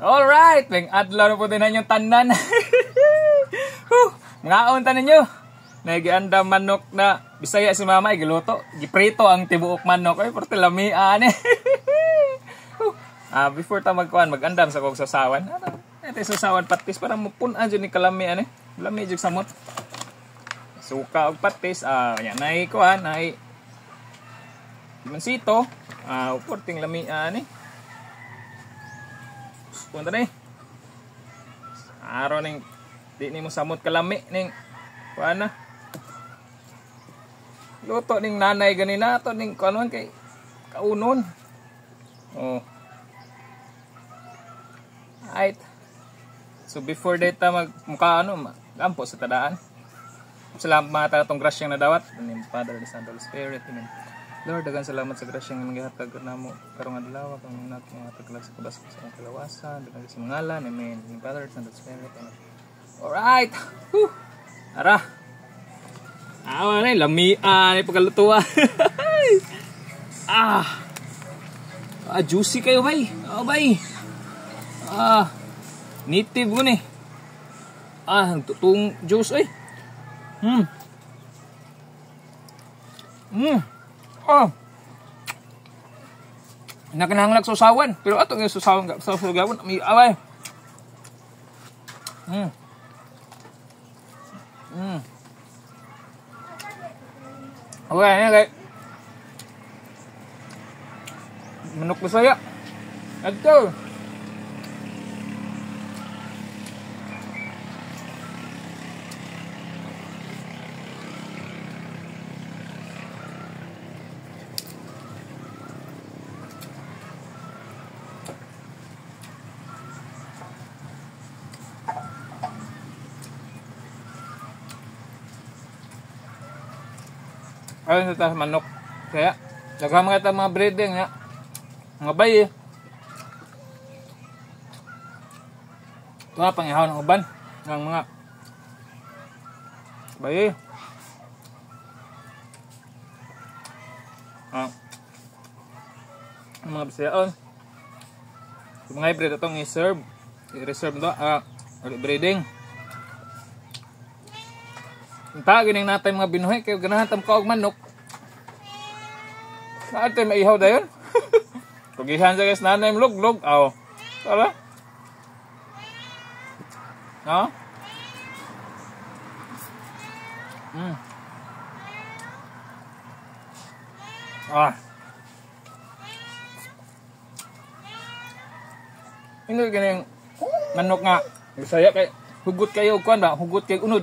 Alright, may adlaw na po din ang tanan. Mga unta ninyo. Nagianda manok na Bisaya si mama giluto. Giprito ang tibuok manok. Ay, porte lamian eh. Before ta magkuhan, magandam sa kong sasawan. Ito sasawan patis para mapunan dyan ni kalamian eh. Lami dyan samot. Suka o patis. Yan, nahi kuhan, nahi mansito. Porting lamian eh. Punta na eh. Araw ning di ni mo samot kalami ning kuan na. Luto ning nanay ganina to ning kuan kay kaunon. Right. So before data magmukha gampo sa tadaan. Salamat ta tong grasyang nadawat ning Father and Son and Holy Spirit. Amen. Lord, dagan salamat sa grasyang magihatag namo karong adlaw kang natag sa kubas sa kalawasan dagan sa ngalan. Amen. Ning Father and Son and Holy Spirit. Amen. Alright. Ara. Awa na lamian ay pagkalutuan. Juicy kayo bay. Bay. Native ko ni. Tutong juice ay. Nakanahanglag sa usawan. Pero ato nga sa usawan. May away. Okay. Manok Bisaya. Ito. Ayun sa manok. Kaya, daghang mga breeding nga. Mga bayi. Ito nga, pangihaw ng uban. Ng mga bayi. Ang mga Bisayaon. Yung mga hybrid itong i-serve. I-reserve ito. Breeding. Unta gining natay mga binuhay kay ganahan tam kaog manok. Saan tayo maihaw dayon? Tugihan sa guys nanay mluglog. Tara. No? Ini gining manok nga Bisaya kay hugot kayo kuan ba? Hugot kay unod.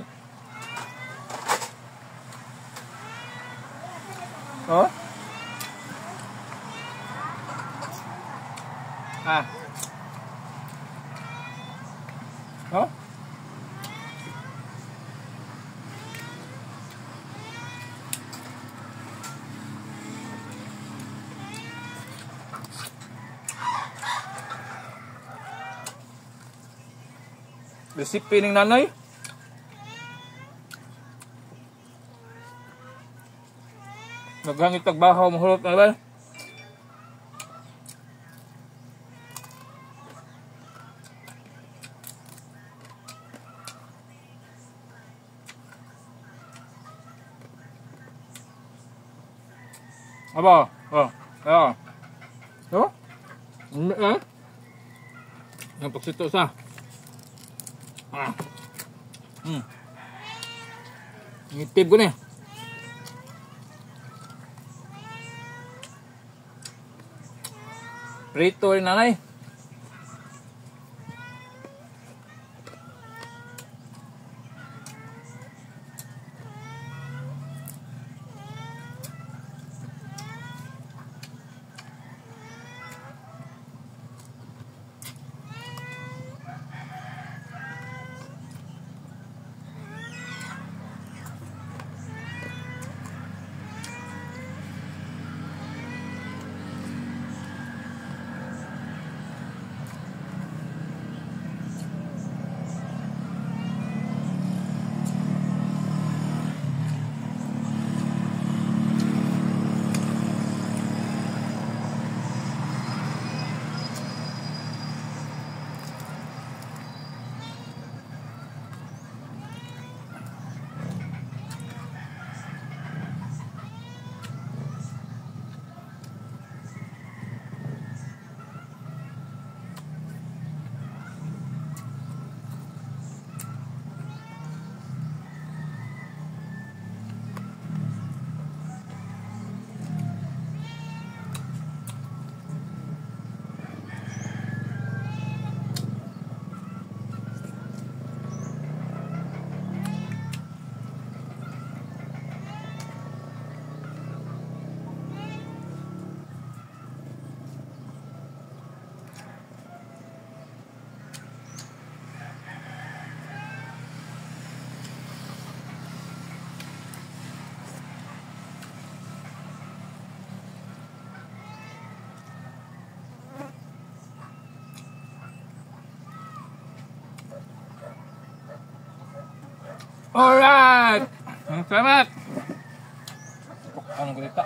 Resipi ning nanay. Naghangit tagbahaw mahulot na ba? Aba, Ang paksito sa. Ngitip ko na. Prito rin nanay. Alright! Salamat! Ano ko dito?